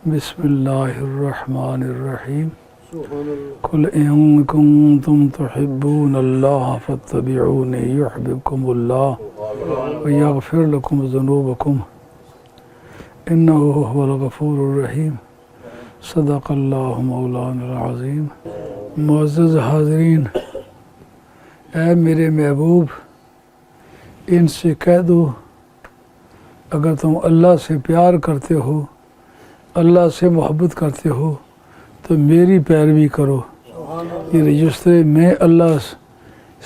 بسم اللہ الرحمن الرحیم قل ان کنتم تحبون اللہ فاتبعونی یحببکم اللہ ویغفر لکم ذنوبکم انہ هو الغفور الرحیم صدق اللہ مولانا العظیم۔ معزز حاضرین، اے میرے محبوب، ان سے کہہ دو اگر تم اللہ سے پیار کرتے ہو، اللہ سے محبت کرتے ہو تو میری پیروی کرو، یہ جس طرح میں اللہ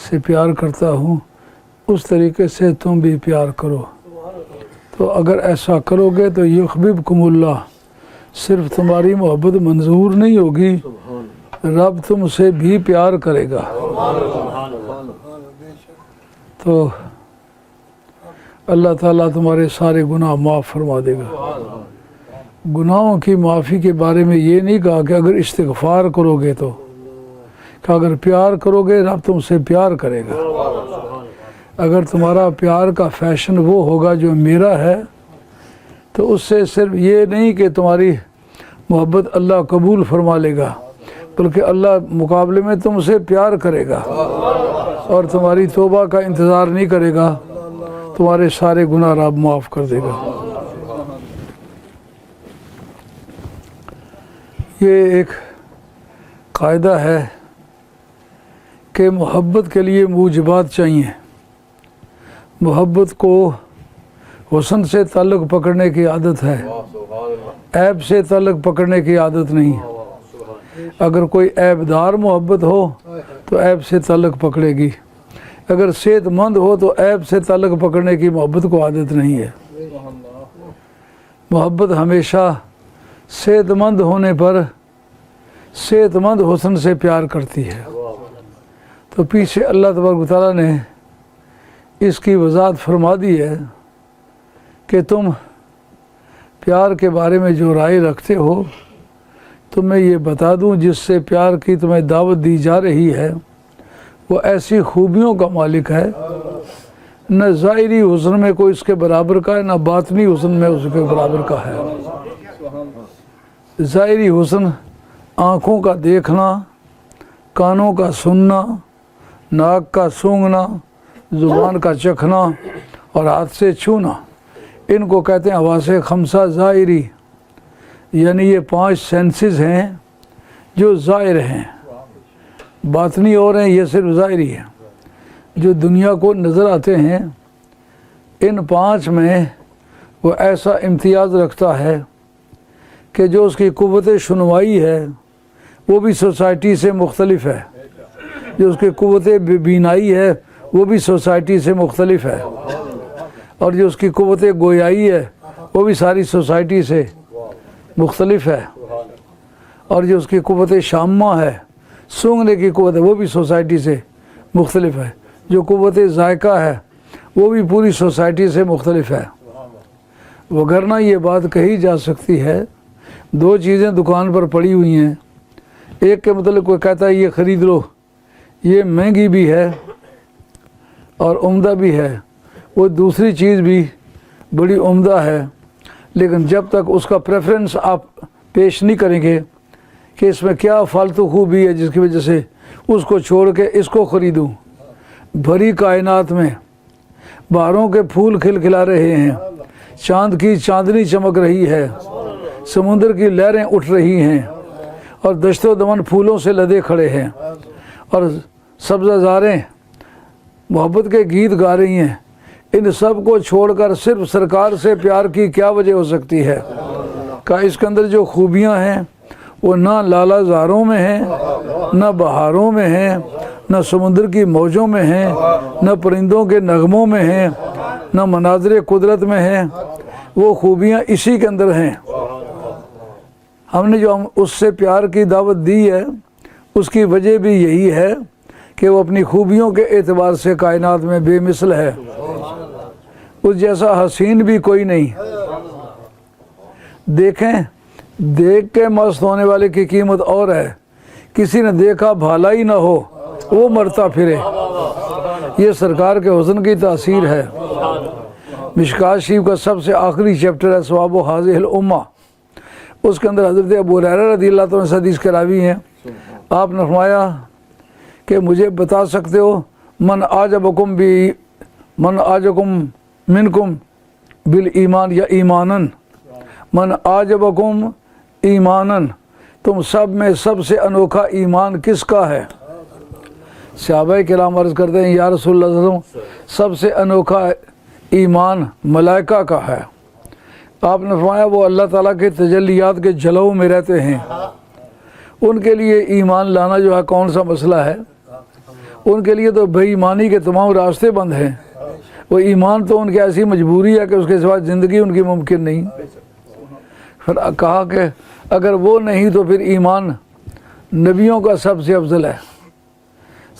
سے پیار کرتا ہوں اس طریقے سے تم بھی پیار کرو۔ تو اگر ایسا کرو گے تو یحببکم اللہ، صرف تمہاری محبت منظور نہیں ہوگی، رب تم سے بھی پیار کرے گا۔ تو اللہ تعالیٰ تمہارے سارے گناہ معاف فرما دے گا۔ گناہوں کی معافی کے بارے میں یہ نہیں کہا کہ اگر استغفار کرو گے تو، کہ اگر پیار کرو گے رب تم سے پیار کرے گا۔ اگر تمہارا پیار کا فیشن وہ ہوگا جو میرا ہے تو اس سے صرف یہ نہیں کہ تمہاری محبت اللہ قبول فرما لے گا، بلکہ اللہ مقابلے میں تم سے پیار کرے گا اور تمہاری توبہ کا انتظار نہیں کرے گا، تمہارے سارے گناہ رب معاف کر دے گا۔ یہ ایک قاعدہ ہے کہ محبت کے لیے موجبات چاہیے۔ محبت کو حسن سے تعلق پکڑنے کی عادت ہے، عیب سے تعلق پکڑنے کی عادت نہیں۔ اگر کوئی عیب دار محبت ہو تو عیب سے تعلق پکڑے گی، اگر صحت مند ہو تو عیب سے تعلق پکڑنے کی محبت کو عادت نہیں ہے۔ محبت ہمیشہ صحت مند ہونے پر صحت مند حسن سے پیار کرتی ہے۔ تو پیچھے اللہ تبارک و تعالیٰ نے اس کی وضاحت فرما دی ہے کہ تم پیار کے بارے میں جو رائے رکھتے ہو تو میں یہ بتا دوں جس سے پیار کی تمہیں دعوت دی جا رہی ہے وہ ایسی خوبیوں کا مالک ہے، نہ ظاہری حسن میں کوئی اس کے برابر کا ہے، نہ باطنی حسن میں اس کے برابر کا ہے۔ ظاہری حسن آنکھوں کا دیکھنا، کانوں کا سننا، ناک کا سونگھنا، زبان کا چکھنا اور ہاتھ سے چھونا، ان کو کہتے ہیں حواس خمسہ ظاہری، یعنی یہ 5 سینسز ہیں جو ظاہر ہیں، باطنی اور ہیں، یہ صرف ظاہری ہیں جو دنیا کو نظر آتے ہیں۔ ان 5 میں وہ ایسا امتیاز رکھتا ہے کہ جو اس کی قوت شنوائی ہے وہ بھی سوسائٹی سے مختلف ہے، جو اس کی قوت بینائی ہے وہ بھی سوسائٹی سے مختلف ہے، اور جو اس کی قوت گویائی ہے وہ بھی ساری سوسائٹی سے مختلف ہے، اور جو اس کی قوت شامہ ہے، سونگھنے کی قوت ہے، وہ بھی سوسائٹی سے مختلف ہے، جو قوت ذائقہ ہے وہ بھی پوری سوسائٹی سے مختلف ہے۔ وگرنہ یہ بات کہی جا سکتی ہے 2 چیزیں دکان پر پڑی ہوئی ہیں، ایک کے متعلق کوئی کہتا ہے یہ خرید لو، یہ مہنگی بھی ہے اور عمدہ بھی ہے، وہ دوسری چیز بھی بڑی عمدہ ہے، لیکن جب تک اس کا پریفرنس آپ پیش نہیں کریں گے کہ اس میں کیا فالتو خوبی ہے جس کی وجہ سے اس کو چھوڑ کے اس کو خریدوں۔ بھری کائنات میں بہاروں کے پھول کھل کھلا رہے ہیں، چاند کی چاندنی چمک رہی ہے، سمندر کی لہریں اٹھ رہی ہیں اور دشت و دمن پھولوں سے لدے کھڑے ہیں، اور سبزہ زاریں محبت کے گیت گا رہی ہیں۔ ان سب کو چھوڑ کر صرف سرکار سے پیار کی کیا وجہ ہو سکتی ہے؟ کہ اس کے اندر جو خوبیاں ہیں وہ نہ لالا زاروں میں ہیں، نہ بہاروں میں ہیں، نہ سمندر کی موجوں میں ہیں، نہ پرندوں کے نغموں میں ہیں، نہ مناظر قدرت میں ہیں، وہ خوبیاں اسی کے اندر ہیں۔ ہم نے جو اس سے پیار کی دعوت دی ہے اس کی وجہ بھی یہی ہے کہ وہ اپنی خوبیوں کے اعتبار سے کائنات میں بے مثل ہے، اس جیسا حسین بھی کوئی نہیں۔ دیکھیں، دیکھ کے مست ہونے والے کی قیمت اور ہے، کسی نے دیکھا بھالا ہی نہ ہو وہ مرتا پھرے، یہ سرکار کے حسن کی تاثیر ہے۔ مشکوٰۃ شریف کا سب سے آخری چیپٹر ہے ثواب و حاضح الامہ، اس کے اندر حضرت ابو ہریرہ رضی اللہ عنہ سے حدیث کے راوی ہیں، آپ نے فرمایا کہ مجھے بتا سکتے ہو من اعجبکم منکم بالایمان یا ایمانن، من اعجبکم ایمانن، تم سب میں سب سے انوکھا ایمان کس کا ہے؟ صحابہ کرام عرض کرتے ہیں یا رسول اللہ صلی اللہ علیہ وسلم سب سے انوکھا ایمان ملائکہ کا ہے۔ آپ نے فرمایا وہ اللہ تعالیٰ کے تجلیات کے جلووں میں رہتے ہیں، ان کے لیے ایمان لانا جو ہے کون سا مسئلہ ہے؟ ان کے لیے تو بے ایمانی کے تمام راستے بند ہیں، وہ ایمان تو ان کی ایسی مجبوری ہے کہ اس کے سوا زندگی ان کی ممکن نہیں۔ پھر کہا کہ اگر وہ نہیں تو پھر ایمان نبیوں کا سب سے افضل ہے۔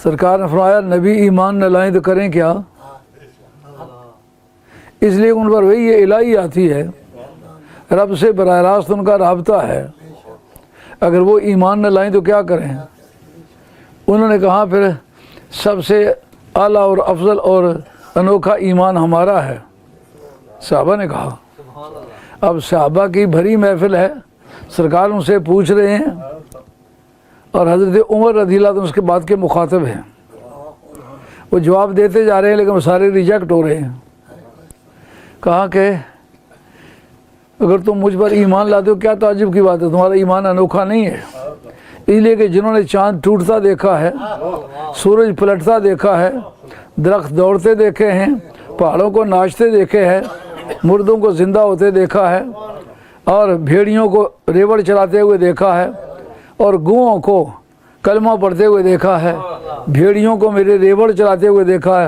سرکار نے فرمایا نبی ایمان نہ لائیں تو کریں کیا؟ اس لیے ان پر وہی یہ الہی آتی ہے، رب سے براہ راست ان کا رابطہ ہے، اگر وہ ایمان نہ لائیں تو کیا کریں؟ انہوں نے کہا پھر سب سے اعلیٰ اور افضل اور انوکھا ایمان ہمارا ہے۔ صحابہ نے کہا، اب صحابہ کی بھری محفل ہے، سرکار ان سے پوچھ رہے ہیں اور حضرت عمر رضی اللہ عنہ اس کے بعد کے مخاطب ہیں، وہ جواب دیتے جا رہے ہیں لیکن وہ سارے ریجیکٹ ہو رہے ہیں۔ کہا کہ اگر تم مجھ پر ایمان لاتے ہو کیا تعجب کی بات ہے، تمہارا ایمان انوکھا نہیں ہے، اس لیے کہ جنہوں نے چاند ٹوٹتا دیکھا ہے، سورج پلٹتا دیکھا ہے، درخت دوڑتے دیکھے ہیں، پہاڑوں کو ناچتے دیکھے ہیں، مردوں کو زندہ ہوتے دیکھا ہے، اور بھیڑیوں کو ریوڑ چلاتے ہوئے دیکھا ہے، اور گوؤں کو کلمہ پڑھتے ہوئے دیکھا ہے، بھیڑیوں کو میرے ریوڑ چلاتے ہوئے دیکھا ہے،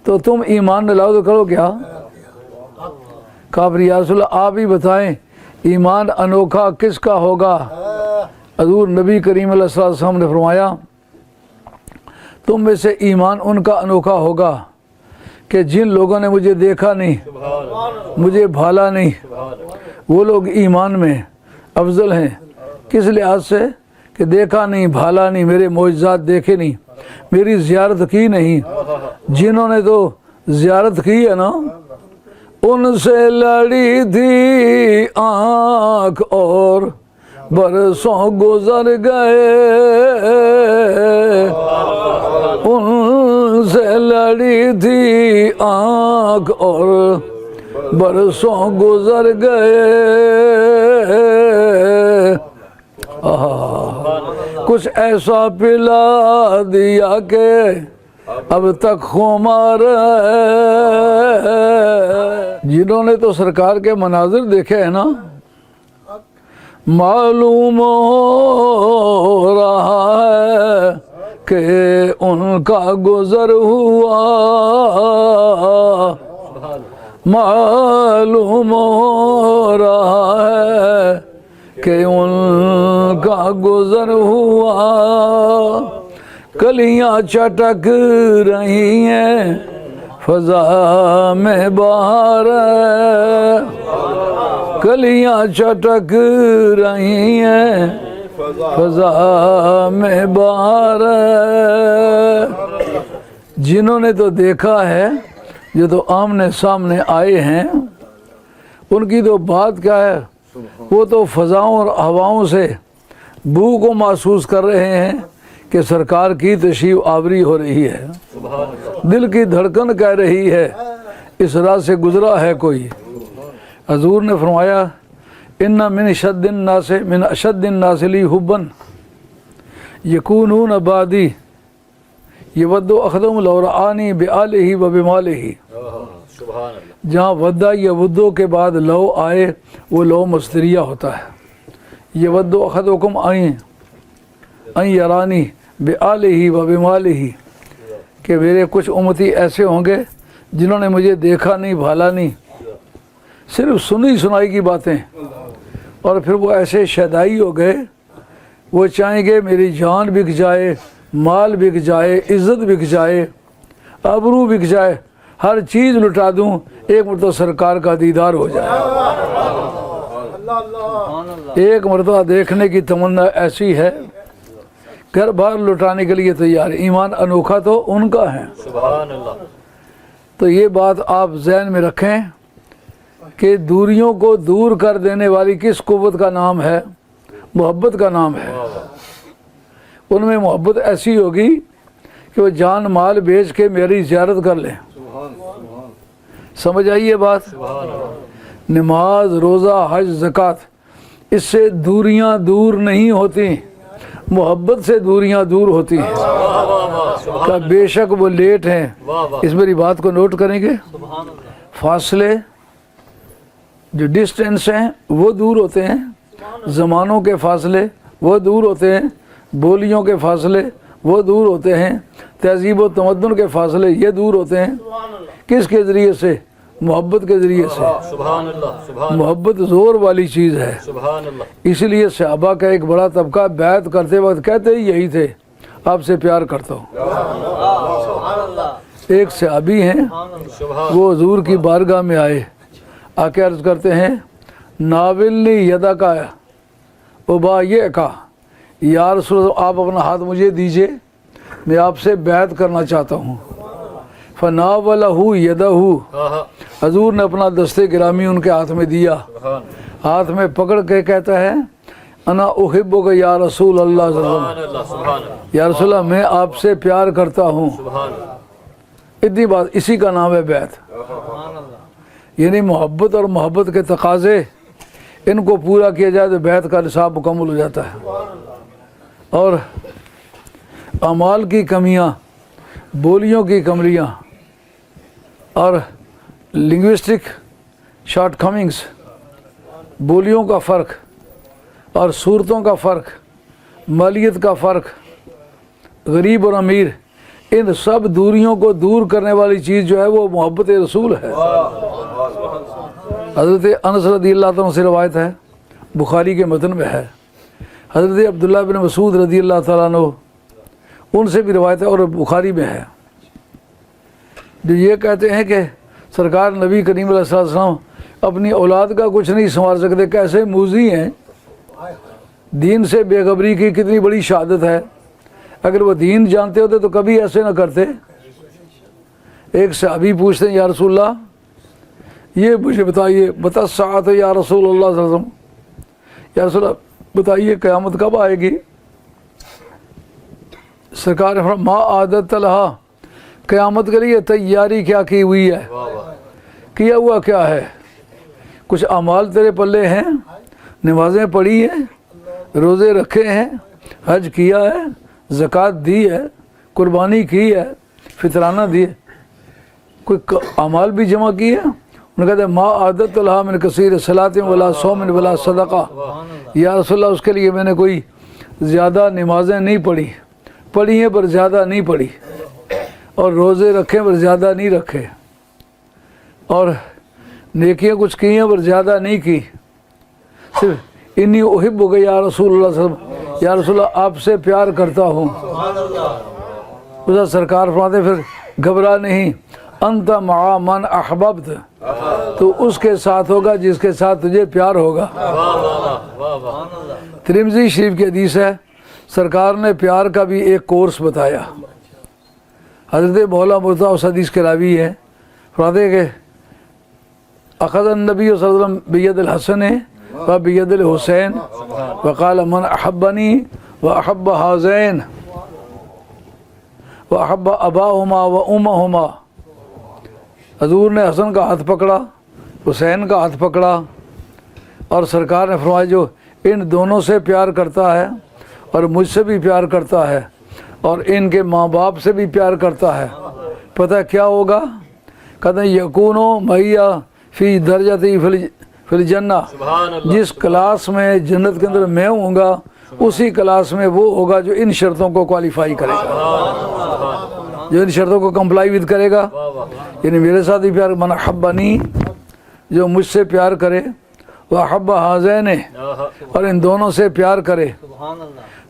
تو تم ایمان نہ لاؤ تو کرو کیا؟ کہا پھر یا رسول اللہ آپ ہی بتائیں ایمان انوکھا کس کا ہوگا؟ حضور نبی کریم علیہ الصلوۃ والسلام نے فرمایا تم میں سے ایمان ان کا انوکھا ہوگا کہ جن لوگوں نے مجھے دیکھا نہیں، مجھے بھالا نہیں، وہ لوگ ایمان میں افضل ہیں۔ کس لحاظ سے؟ کہ دیکھا نہیں، بھالا نہیں، میرے معجزات دیکھے نہیں، میری زیارت کی نہیں۔ جنہوں نے تو زیارت کی ہے نا، ان سے لڑی تھی آنکھ اور برسوں گزر گئے، ان سے لڑی تھی آنکھ اور برسوں گزر گئے، کچھ ایسا پلا دیا کہ اب تک خمار ہے۔ جنہوں نے تو سرکار کے مناظر دیکھے ہیں نا، معلوم ہو رہا ہے کہ ان کا گزر ہوا، معلوم ہو رہا ہے کہ ان کا گزر ہوا، کلیاں چٹک رہی ہیں فضا میں بہار ہے، کلیاں چٹک رہی ہیں فضا میں بہار ہے۔ جنہوں نے تو دیکھا ہے، جو تو آمنے سامنے آئے ہیں، ان کی تو بات کیا ہے، وہ تو فضاؤں اور ہواؤں سے بو کو محسوس کر رہے ہیں کہ سرکار کی تشریف آوری ہو رہی ہے، دل کی دھڑکن کہہ رہی ہے اس راہ سے گزرا ہے کوئی۔ حضور نے فرمایا ان من اشد الناس لی حبا یکونون بعدی یود احدہم لو رآنی بآلہ و بمالہ۔ جہاں ودہ یودو کے بعد لو آئے، وہ لو مصدریہ ہوتا ہے۔ یود احدکم ان یرانی بآلہ و بمالہ، کہ میرے کچھ امتی ایسے ہوں گے جنہوں نے مجھے دیکھا نہیں، بھالا نہیں، صرف سنی سنائی کی باتیں، اور پھر وہ ایسے شیدائی ہو گئے، وہ چاہیں گے میری جان بک جائے، مال بک جائے، عزت بک جائے، آبرو بک جائے، ہر چیز لٹا دوں، ایک مرتبہ سرکار کا دیدار ہو جائے۔ ایک مرتبہ دیکھنے کی تمنا ایسی ہے، گھر بار لٹانے کے لیے تیار۔ ایمان انوکھا تو ان کا ہے۔ تو یہ بات آپ ذہن میں رکھیں کہ دوریوں کو دور کر دینے والی کس قوت کا نام ہے؟ محبت کا نام ہے۔ ان میں محبت ایسی ہوگی کہ وہ جان مال بیچ کے میری زیارت کر لیں۔ سمجھ آئی یہ بات؟ نماز، روزہ، حج، زکوٰۃ، اس سے دوریاں دور نہیں ہوتی، محبت سے دوریاں دور ہوتی ہیں۔ کہ بے شک وہ لیٹ ہیں، اس میری بات کو نوٹ کریں گے۔ فاصلے جو ڈسٹینس ہیں وہ دور ہوتے ہیں، زمانوں کے فاصلے وہ دور ہوتے ہیں، بولیوں کے فاصلے وہ دور ہوتے ہیں، تہذیب و تمدن کے فاصلے یہ دور ہوتے ہیں۔ کس کے ذریعے سے؟ محبت کے ذریعے سے۔ سبحان اللہ، سبحان محبت زور والی چیز ہے۔ سبحان اللہ، اس لیے صحابہ کا ایک بڑا طبقہ بیعت کرتے وقت کہتے ہی یہی تھے، آپ سے پیار کرتا ہوں۔ ایک صحابی ہیں، وہ حضور کی بارگاہ میں آئے، آ کے عرض کرتے ہیں ناولنی یدا کا ابا یہ کہا یا رسول اللہ آپ اپنا ہاتھ مجھے دیجئے، میں آپ سے بیعت کرنا چاہتا ہوں۔ فناولہ یدہ، حضور نے اپنا دست گرامی ان کے ہاتھ میں دیا، ہاتھ میں پکڑ کے کہتا ہے انا احبک یا رسول اللہ صلی اللہ علیہ وسلم، یا رسول اللہ میں آپ سے پیار کرتا ہوں۔ اتنی بات، اسی کا نام ہے بیعت۔ یعنی محبت اور محبت کے تقاضے ان کو پورا کیا جائے تو بیعت کا نصاب مکمل ہو جاتا ہے۔ اور اعمال کی کمیاں، بولیوں کی کمریاں اور لنگوسٹک شارٹ کمنگز، بولیوں کا فرق اور صورتوں کا فرق، مالیت کا فرق، غریب اور امیر، ان سب دوریوں کو دور کرنے والی چیز جو ہے وہ محبت رسول ہے۔ حضرت انس رضی اللہ عنہ سے روایت ہے، بخاری کے متن میں ہے، حضرت عبداللہ بن مسعود رضی اللہ تعالیٰ عنہ ان سے بھی روایت ہے اور بخاری میں ہے، جو یہ کہتے ہیں کہ سرکار نبی کریم علیہ الصلوۃ والسلام اپنی اولاد کا کچھ نہیں سنبھال سکتے، کیسے موذی ہیں، دین سے بے خبری کی کتنی بڑی شہادت ہے، اگر وہ دین جانتے ہوتے تو کبھی ایسے نہ کرتے۔ ایک صحابی پوچھتے ہیں یا رسول اللہ یہ مجھے بتائیے، بتا ساعت یا رسول اللہ صلی اللہ علیہ وسلم، یا رسول اللہ بتائیے قیامت کب آئے گی؟ سرکار نے فرمایا ما عادت لہا، قیامت کے لیے تیاری کیا کی ہوئی ہے، کیا ہوا کیا ہے؟ کچھ اعمال تیرے پلے ہیں، نمازیں پڑھی ہیں، روزے رکھے ہیں، حج کیا ہے، زکوٰۃ دی ہے، قربانی کی ہے، فطرانہ دی ہے، کوئی اعمال بھی جمع کیے ہیں؟ انہوں نے کہتے ہیں ما عادت لہا من کثیر صلاۃ ولا صوم ولا صدقہ، یا رسول اللہ اس کے لیے میں نے کوئی زیادہ نمازیں نہیں پڑھی ہیں پر زیادہ نہیں پڑھی، اور روزے رکھے پر زیادہ نہیں رکھے، اور نیکیاں کچھ کی ہیں پر زیادہ نہیں کی، صرف انی احبک یا رسول اللہ صلی اللہ علیہ وسلم، یا رسول اللہ آپ سے پیار کرتا ہوں۔ اس سرکار فرماتے پھر گھبرا نہیں، انت مع من احببت، تو اس کے ساتھ ہوگا جس کے ساتھ تجھے پیار ہوگا۔ ترمذی شریف کی حدیث ہے، سرکار نے پیار کا بھی ایک کورس بتایا۔ حضرت مولا مرتضیٰ اس حدیث کے راوی ہے، فرماتے کہ اخذ النبی صلی اللہ علیہ وسلم بید الحسن و بید الحسین وقال من احبنی و احب حاذین و احب اباہما و امہما، حضور نے حسن کا ہاتھ پکڑا، حسین کا ہاتھ پکڑا، اور سرکار نے فرمایا جو ان دونوں سے پیار کرتا ہے اور مجھ سے بھی پیار کرتا ہے اور ان کے ماں باپ سے بھی پیار کرتا ہے، پتہ کیا ہوگا؟ کہتے ہیں یکونو مہیا فی درجتی فی الجنہ، جس کلاس میں جنت کے اندر میں ہوں گا اسی کلاس میں وہ ہوگا جو ان شرطوں کو کوالیفائی کرے گا، جو ان شرطوں کو کمپلائی ود کرے گا، یعنی میرے ساتھ ہی پیار، من احبنی جو مجھ سے پیار کرے، وَأَحَبَّ هَذَيْنِ اور ان دونوں سے پیار کرے۔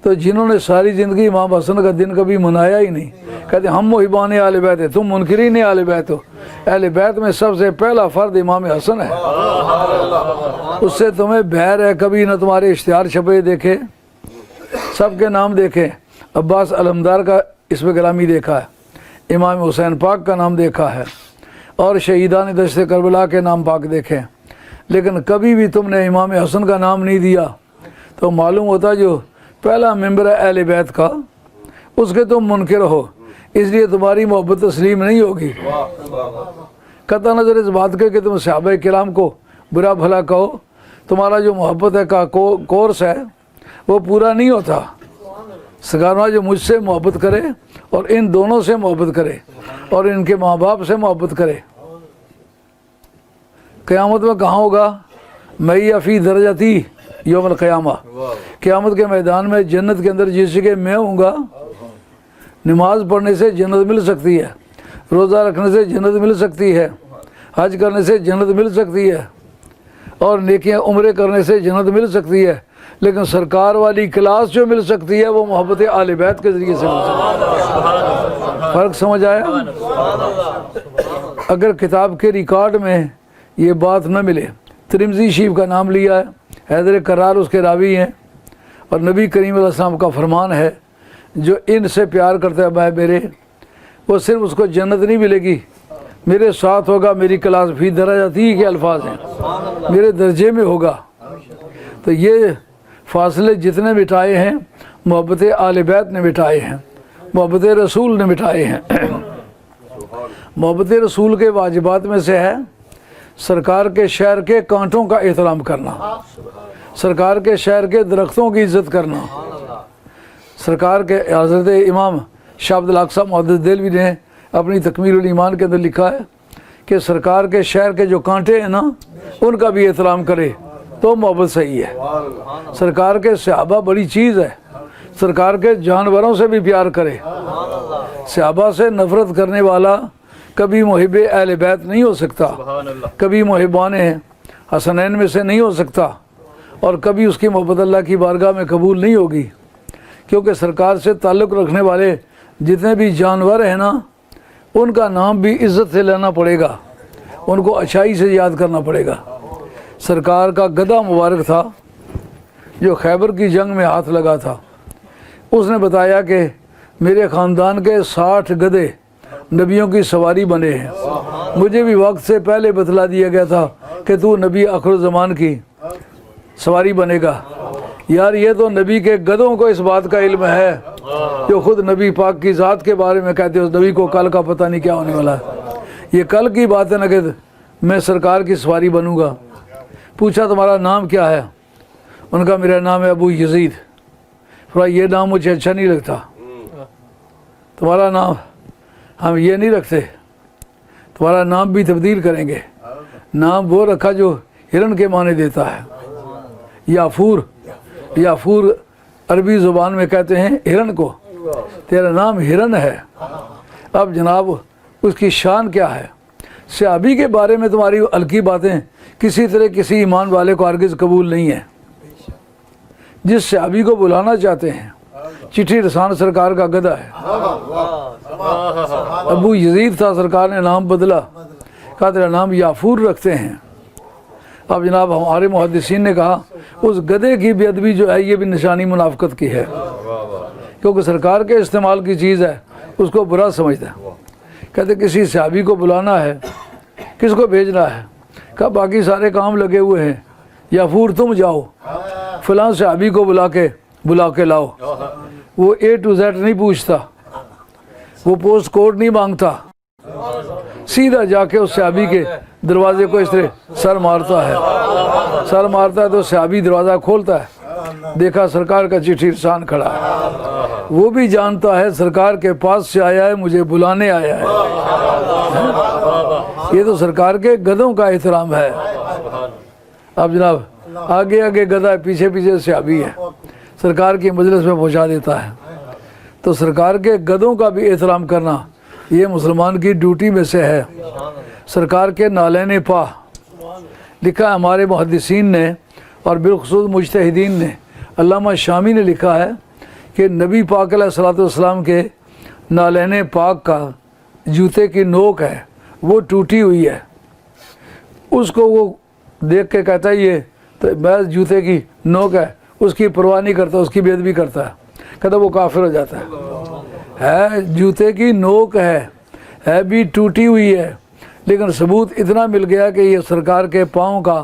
تو جنہوں نے ساری زندگی امام حسن کا دن کبھی منایا ہی نہیں، کہتے ہم محبان اہل بیت ہیں، تم منکرین اہل بیت ہو، اہل بیت میں سب سے پہلا فرد امام حسن ہے، اس سے تمہیں بہر ہے، کبھی نہ تمہارے اشتہار چھپے دیکھے، سب کے نام دیکھے، عباس علمدار کا اس میں گرامی دیکھا ہے، امام حسین پاک کا نام دیکھا ہے، اور شہیدان دشت کربلا کے نام پاک دیکھے، لیکن کبھی بھی تم نے امام حسن کا نام نہیں دیا تو معلوم ہوتا جو پہلا ممبر ہے اہل بیت کا اس کے تم منکر ہو، اس لیے تمہاری محبت تسلیم نہیں ہوگی۔ قطع نظر اس بات کے کہ تم صحابہ کرام کو برا بھلا کہو، تمہارا جو محبت ہے کا کورس ہے وہ پورا نہیں ہوتا۔ سرکار جو مجھ سے محبت کرے اور ان دونوں سے محبت کرے اور ان کے ماں باپ سے محبت کرے، قیامت میں کہاں ہوگا؟ میں فی درجتی یوم القیامہ، قیامت کے میدان میں جنت کے اندر جس جگہ میں ہوں گا۔ نماز پڑھنے سے جنت مل سکتی ہے، روزہ رکھنے سے جنت مل سکتی ہے، حج کرنے سے جنت مل سکتی ہے، اور نیکیاں عمرے کرنے سے جنت مل سکتی ہے، لیکن سرکار والی کلاس جو مل سکتی ہے وہ محبت آل بیت کے ذریعے سے مل سکتی ہے۔ فرق سمجھ آیا؟ اگر کتاب کے ریکارڈ میں یہ بات نہ ملے، ترمذی شریف کا نام لیا ہے، حیدر کرار اس کے راوی ہیں، اور نبی کریم علیہ السلام کا فرمان ہے جو ان سے پیار کرتا ہے میں میرے، وہ صرف اس کو جنت نہیں ملے گی، میرے ساتھ ہوگا، میری کلاس فی درجاتی کے الفاظ ہیں، میرے درجے میں ہوگا۔ تو یہ فاصلے جتنے مٹائے ہیں محبت آل بیت نے مٹائے ہیں، محبت رسول نے مٹائے ہیں۔ محبت رسول کے واجبات میں سے ہے سرکار کے شہر کے کانٹوں کا احترام کرنا، سرکار کے شہر کے درختوں کی عزت کرنا۔ سرکار کے حضرت امام شاہ عبد الحق صاحب محدث دہلوی نے اپنی تکمیل الایمان کے اندر لکھا ہے کہ سرکار کے شہر کے جو کانٹے ہیں نا ان کا بھی احترام کرے تو محبت صحیح ہے۔ سرکار کے صحابہ بڑی چیز ہے، سرکار کے جانوروں سے بھی پیار کرے۔ صحابہ سے نفرت کرنے والا کبھی محب اہل بیت نہیں ہو سکتا، کبھی محبان حسنین میں سے نہیں ہو سکتا، اور کبھی اس کی محبت اللہ کی بارگاہ میں قبول نہیں ہوگی، کیونکہ سرکار سے تعلق رکھنے والے جتنے بھی جانور ہیں نا ان کا نام بھی عزت سے لینا پڑے گا، ان کو اچھائی سے یاد کرنا پڑے گا۔ سرکار کا گدھا مبارک تھا جو خیبر کی جنگ میں ہاتھ لگا تھا، اس نے بتایا کہ میرے خاندان کے 60 گدھے نبیوں کی سواری بنے ہیں، مجھے بھی وقت سے پہلے بتلا دیا گیا تھا کہ تو نبی آخر الزمان کی سواری بنے گا۔ یار یہ تو نبی کے گدھوں کو اس بات کا علم ہے جو خود نبی پاک کی ذات کے بارے میں کہتے ہیں، اس نبی کو کل کا پتہ نہیں کیا ہونے والا ہے، یہ کل کی بات ہے نہ کہ میں سرکار کی سواری بنوں گا۔ پوچھا تمہارا نام کیا ہے؟ ان کا میرا نام ہے ابو یزید۔ فرمایا یہ نام مجھے اچھا نہیں لگتا، تمہارا نام ہم یہ نہیں رکھتے، تمہارا نام بھی تبدیل کریں گے۔ نام وہ رکھا جو ہرن کے معنی دیتا ہے، یافور، یافور عربی زبان میں کہتے ہیں ہرن کو، تیرا نام ہرن ہے۔ اب جناب اس کی شان کیا ہے؟ صحابی کے بارے میں تمہاری ہلکی باتیں کسی طرح کسی ایمان والے کو ہرگز قبول نہیں ہے۔ جس صحابی کو بلانا چاہتے ہیں، چٹھی رسان سرکار کا گدھا ہے، ابو یزید تھا، سرکار نے نام بدلا، کہا تیرا نام یافور رکھتے ہیں۔ اب جناب ہمارے محدثین نے کہا اس گدھے کی بے ادبی جو ہے یہ بھی نشانی منافقت کی ہے، کیونکہ سرکار کے استعمال کی چیز ہے اس کو برا سمجھتا ہے۔ کہتے کسی صحابی کو بلانا ہے، کس کو بھیجنا ہے؟ کہا باقی سارے کام لگے ہوئے ہیں، یافور تم جاؤ فلاں صحابی کو بلا کے لاؤ۔ وہ A to Z نہیں پوچھتا، وہ پوسٹ کوڈ نہیں مانگتا، سیدھا جا کے اس صحابی کے دروازے کو اس طرح سر مارتا ہے تو صحابی دروازہ کھولتا ہے، دیکھا سرکار کا چٹھی رسان کھڑا ہے، وہ بھی جانتا ہے سرکار کے پاس سے آیا ہے، مجھے بلانے آیا ہے۔ یہ تو سرکار کے گدھوں کا احترام ہے۔ اب جناب آگے آگے گدھا ہے، پیچھے پیچھے صحابی ہے، سرکار کی مجلس میں پہنچا دیتا ہے۔ تو سرکار کے گدھوں کا بھی احترام کرنا یہ مسلمان کی ڈیوٹی میں سے ہے۔ سرکار کے نالین پا لکھا ہے ہمارے محدثین نے اور بالخصوص مجتہدین نے، علامہ شامی نے لکھا ہے کہ نبی پاک علیہ الصلوۃ والسلام کے نالین پاک کا جوتے کی نوک ہے وہ ٹوٹی ہوئی ہے، اس کو وہ دیکھ کے کہتا ہے یہ تو محض جوتے کی نوک ہے، اس کی پرواہ نہیں کرتا، اس کی بے ادبی کرتا ہے، کہتا وہ کافر ہو جاتا ہے جوتے کی نوک ہے بھی ٹوٹی ہوئی ہے، لیکن ثبوت اتنا مل گیا کہ یہ سرکار کے پاؤں کا